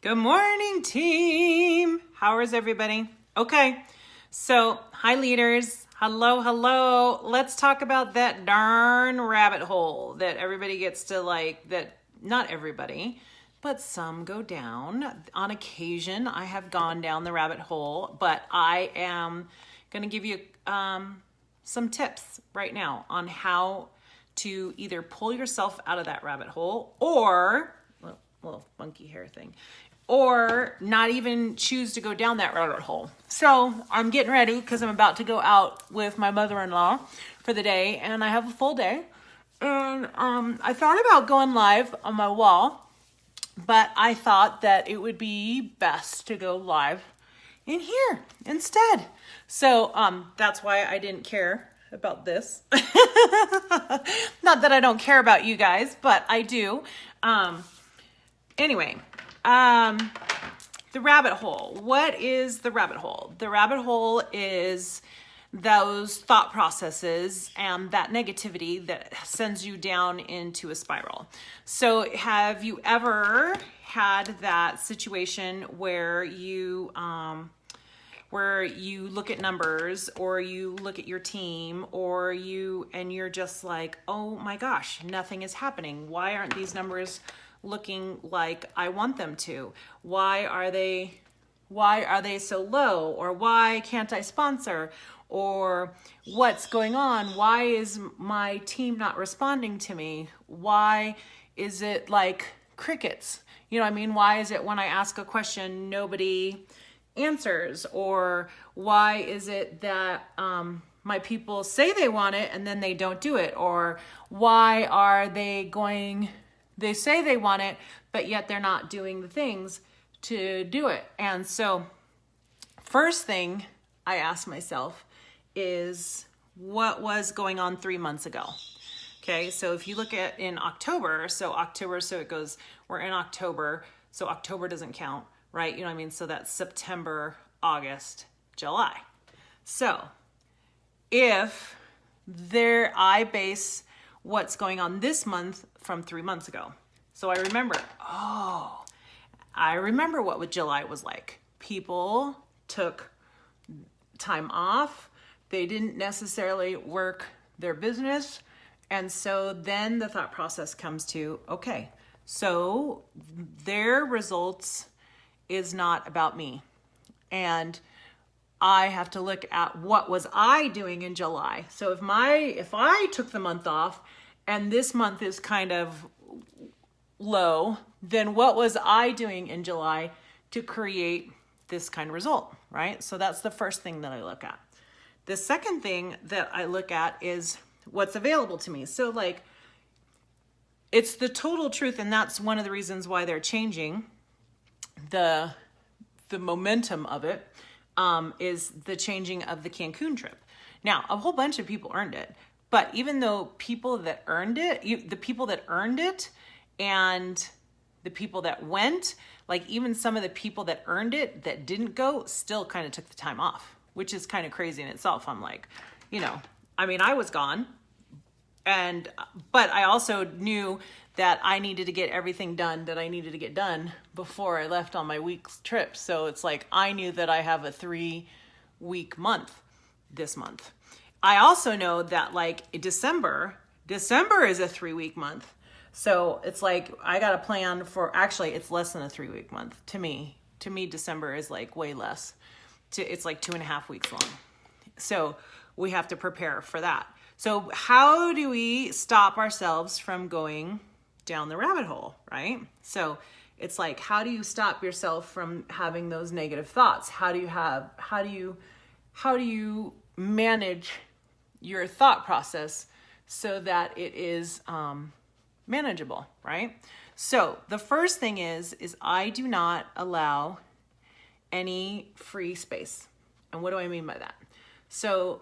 Good morning, team. How is everybody? Okay, so hi, leaders. Hello, hello. Let's talk about that darn rabbit hole that everybody gets to that not everybody, but some go down. On occasion, I have gone down the rabbit hole, but I am going to give you some tips right now on how to either pull yourself out of that rabbit hole or little funky hair thing, or not even choose to go down that rabbit hole. So I'm getting ready because I'm about to go out with my mother-in-law for the day, and I have a full day. And I thought about going live on my wall, but I thought that it would be best to go live in here instead. So that's why I didn't care about this. Not that I don't care about you guys, but I do. Anyway, the rabbit hole. What is the rabbit hole? The rabbit hole is those thought processes and that negativity that sends you down into a spiral. So have you ever had that situation where you look at numbers, or you look at your team, or you're just like, oh my gosh, nothing is happening. Why aren't these numbers looking like I want them to? Why are they so low? Or why can't I sponsor? Or what's going on? Why is my team not responding to me? Why is it like crickets? You know what I mean? Why is it when I ask a question, nobody answers? Or why is it that my people say they want it and then they don't do it? Or why are they say they want it, but yet they're not doing the things to do it? And so first thing I asked myself is, what was going on 3 months ago? Okay, so if you look at in October, so it goes, we're in October, so October doesn't count, right? You know what I mean? So that's September, August, July. So I base what's going on this month from 3 months ago. So I remember what July was like. People took time off. They didn't necessarily work their business. And so then the thought process comes to, okay, so their results is not about me. And I have to look at what was I doing in July. So if I took the month off and this month is kind of low, then what was I doing in July to create this kind of result, right? So that's the first thing that I look at. The second thing that I look at is what's available to me. So it's the total truth, and that's one of the reasons why they're changing the momentum of it, is the changing of the Cancun trip. Now, a whole bunch of people earned it, but even though people that earned it, the people that earned it and the people that went, even some of the people that earned it that didn't go still kind of took the time off, which is kind of crazy in itself. I'm like, I was gone, but I also knew that I needed to get everything done that I needed to get done before I left on my week's trip. So it's like, I knew that I have a 3-week month this month. I also know that December is a 3-week month. So it's like, I got a plan for, actually it's less than a 3-week month to me. To me, December is way less. It's 2.5 weeks long. So we have to prepare for that. So how do we stop ourselves from going down the rabbit hole, right? So it's like, how do you stop yourself from having those negative thoughts? How do you manage your thought process so that it is manageable, right? So the first thing is I do not allow any free space. And what do I mean by that? So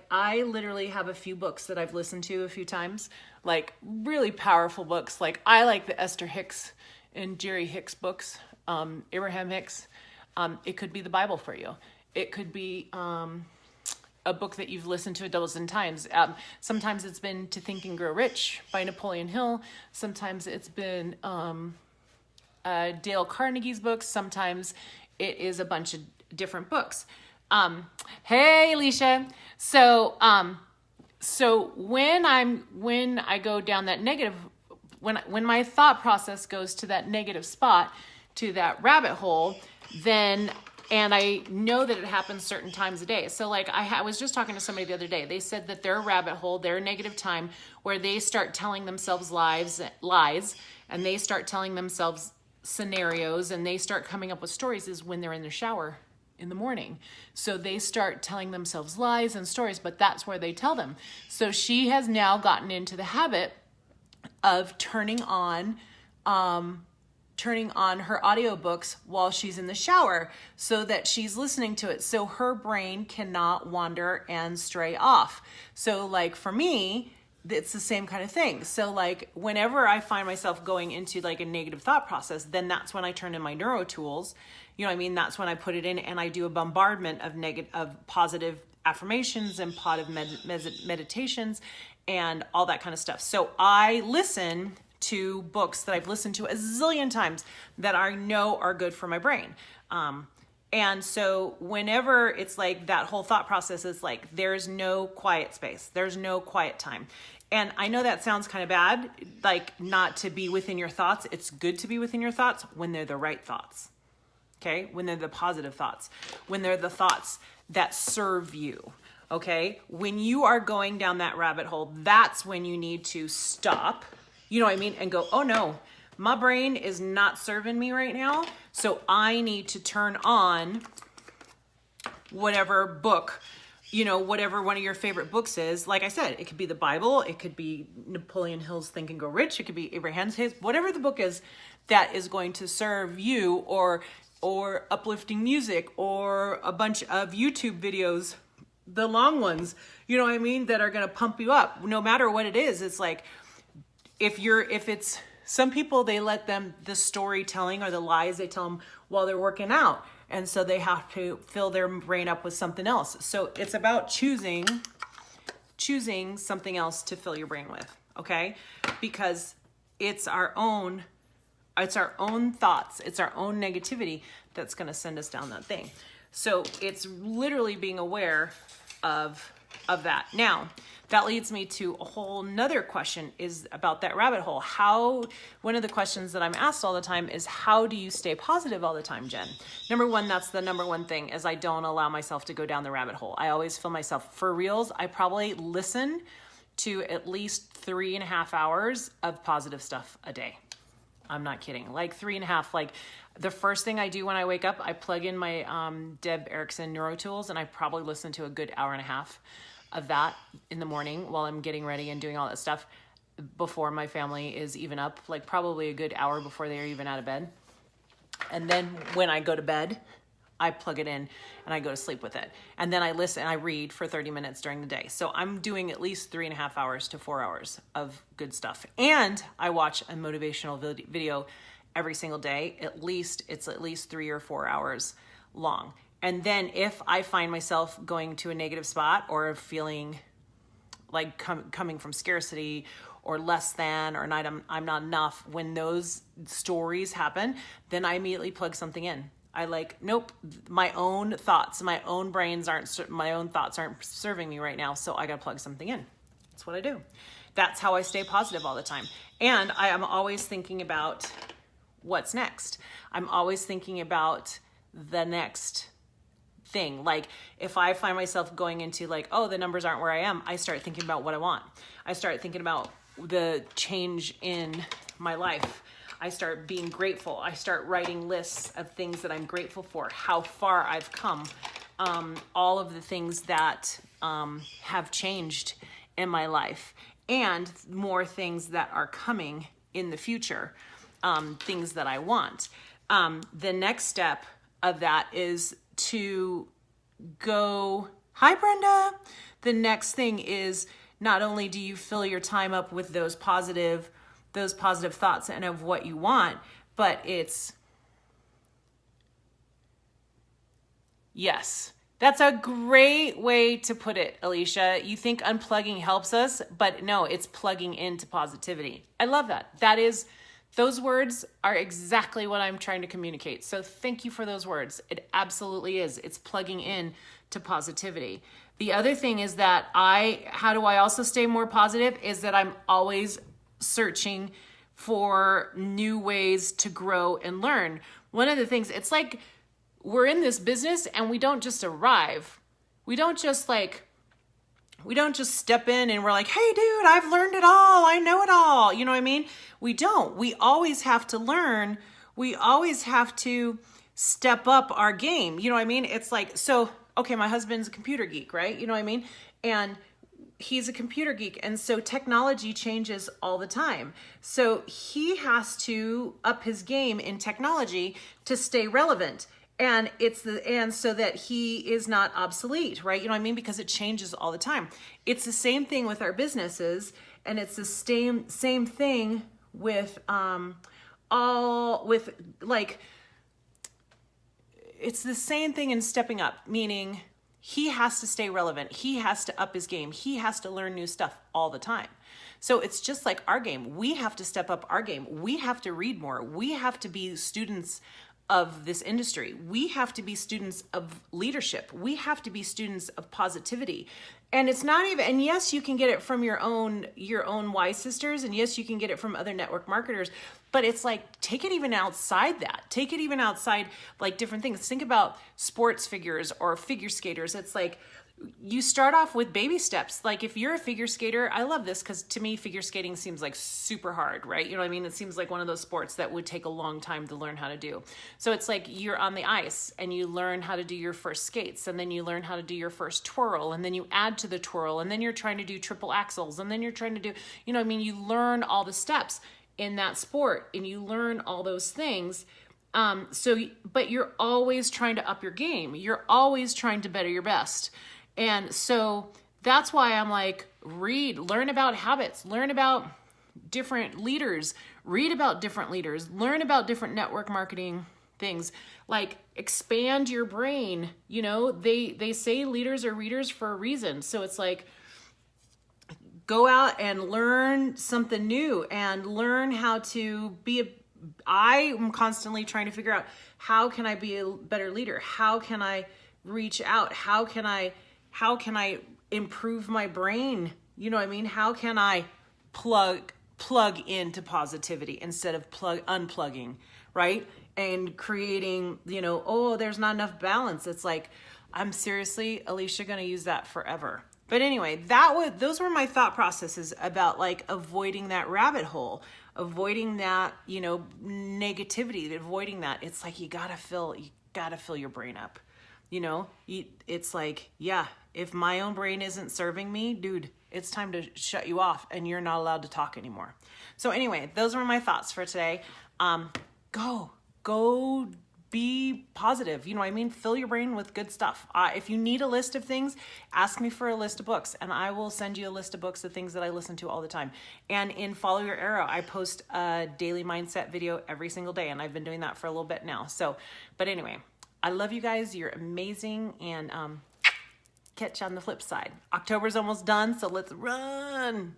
I literally have a few books that I've listened to a few times, really powerful books. I like the Esther Hicks and Jerry Hicks books, Abraham Hicks. It could be the Bible for you. It could be a book that you've listened to a dozen times. Sometimes it's been To Think and Grow Rich by Napoleon Hill. Sometimes it's been Dale Carnegie's books. Sometimes it is a bunch of different books. Hey, Alicia. So when I go down that negative, when my thought process goes to that negative spot, to that rabbit hole, then, and I know that it happens certain times a day. So like I was just talking to somebody the other day. They said that their rabbit hole, their negative time, where they start telling themselves lies, and they start telling themselves scenarios, and they start coming up with stories, is when they're in the shower in the morning. So they start telling themselves lies and stories, but that's where they tell them. So she has now gotten into the habit of turning on her audiobooks while she's in the shower, so that she's listening to it, so her brain cannot wander and stray off. So like for me, it's the same kind of thing. So like whenever I find myself going into like a negative thought process, then that's when I turn in my neuro tools. You know what I mean? That's when I put it in and I do a bombardment of positive affirmations and positive meditations and all that kind of stuff. So I listen to books that I've listened to a zillion times that I know are good for my brain. And so whenever it's like that whole thought process is like, there's no quiet space, there's no quiet time. And I know that sounds kind of bad, like not to be within your thoughts. It's good to be within your thoughts when they're the right thoughts. Okay? When they're the positive thoughts, when they're the thoughts that serve you. Okay? When you are going down that rabbit hole, that's when you need to stop, you know what I mean? And go, oh no, my brain is not serving me right now. So I need to turn on whatever book, you know, whatever one of your favorite books is. Like I said, it could be the Bible. It could be Napoleon Hill's Think and Grow Rich. It could be Abraham Hicks, whatever the book is that is going to serve you, or uplifting music, or a bunch of YouTube videos, the long ones, you know what I mean? That are going to pump you up no matter what it is. It's like, if it's some people, they let them, the storytelling or the lies they tell them while they're working out. And so they have to fill their brain up with something else. So it's about choosing something else to fill your brain with. Okay. Because it's our own thoughts. It's our own negativity that's going to send us down that thing. So it's literally being aware of that. Now, that leads me to a whole nother question, is about that rabbit hole. One of the questions that I'm asked all the time is, how do you stay positive all the time, Jen? Number one, that's the number one thing, is I don't allow myself to go down the rabbit hole. I always feel myself, for reals, I probably listen to at least 3.5 hours of positive stuff a day. I'm not kidding. Like 3.5, like the first thing I do when I wake up, I plug in my Deb Erickson Neuro Tools, and I probably listen to a good 1.5 hours of that in the morning while I'm getting ready and doing all that stuff before my family is even up, like probably a good hour before they're even out of bed. And then when I go to bed, I plug it in and I go to sleep with it. And then I listen, I read for 30 minutes during the day. So I'm doing at least 3.5 hours to 4 hours of good stuff. And I watch a motivational video every single day. It's at least 3 or 4 hours long. And then if I find myself going to a negative spot, or feeling like coming from scarcity or less than, or I'm not enough, when those stories happen, then I immediately plug something in. I nope, my own thoughts aren't serving me right now. So I got to plug something in. That's what I do. That's how I stay positive all the time. And I am always thinking about what's next. I'm always thinking about the next thing. Like if I find myself going into like, oh, the numbers aren't where I am, I start thinking about what I want. I start thinking about the change in my life. I start being grateful. I start writing lists of things that I'm grateful for, how far I've come, all of the things that have changed in my life, and more things that are coming in the future, things that I want. The next step of that is to go, hi Brenda. The next thing is, not only do you fill your time up with those positive thoughts and of what you want, but it's, yes, that's a great way to put it, Alicia. You think unplugging helps us, but no, it's plugging into positivity. I love that. Those words are exactly what I'm trying to communicate. So thank you for those words. It absolutely is. It's plugging in to positivity. The other thing is that how do I also stay more positive is that I'm always searching for new ways to grow and learn. One of the things, it's like we're in this business and we don't just arrive. We don't just step in and we're like, hey dude, I've learned it all. I know it all. You know what I mean? We don't. We always have to learn. We always have to step up our game. You know what I mean? It's like, so, okay, my husband's a computer geek, right? You know what I mean? And he's a computer geek. And so technology changes all the time. So he has to up his game in technology to stay relevant. And so that he is not obsolete, right? You know what I mean? Because it changes all the time. It's the same thing with our businesses, and it's the same thing with it's the same thing in stepping up, meaning he has to stay relevant. He has to up his game. He has to learn new stuff all the time. So it's just like our game. We have to step up our game. We have to read more. We have to be students of this industry. We have to be students of leadership. We have to be students of positivity. And it's not even, and yes, you can get it from your own Y sisters, and yes, you can get it from other network marketers, but it's like, take it even outside that. Take it even outside like different things. Think about sports figures or figure skaters. It's like, you start off with baby steps. Like if you're a figure skater, I love this because to me, figure skating seems like super hard, right? You know what I mean? It seems like one of those sports that would take a long time to learn how to do. So it's like you're on the ice and you learn how to do your first skates, and then you learn how to do your first twirl, and then you add to the twirl, and then you're trying to do triple axels, and then you're trying to do, you know what I mean? You learn all the steps in that sport and you learn all those things. But you're always trying to up your game. You're always trying to better your best. And so that's why I'm like, learn about habits, learn about different leaders, read about different leaders, learn about different network marketing things, like expand your brain. You know, they say leaders are readers for a reason. So it's like, go out and learn something new and learn how to I am constantly trying to figure out, how can I be a better leader? How can I reach out? How can I improve my brain? You know what I mean? How can I plug into positivity instead of unplugging, right? And creating, oh, there's not enough balance. It's like, I'm seriously, Alicia, going to use that forever. But anyway, those were my thought processes about like avoiding that rabbit hole, avoiding that, negativity, avoiding that. It's like, you gotta fill your brain up. It's like, yeah, if my own brain isn't serving me, dude, it's time to shut you off and you're not allowed to talk anymore. So anyway, those were my thoughts for today. Go be positive. You know what I mean? Fill your brain with good stuff. If you need a list of things, ask me for a list of books and I will send you a list of books of things that I listen to all the time. And in Follow Your Arrow, I post a daily mindset video every single day. And I've been doing that for a little bit now. But anyway, I love you guys. You're amazing. And catch you on the flip side. October's almost done, so let's run.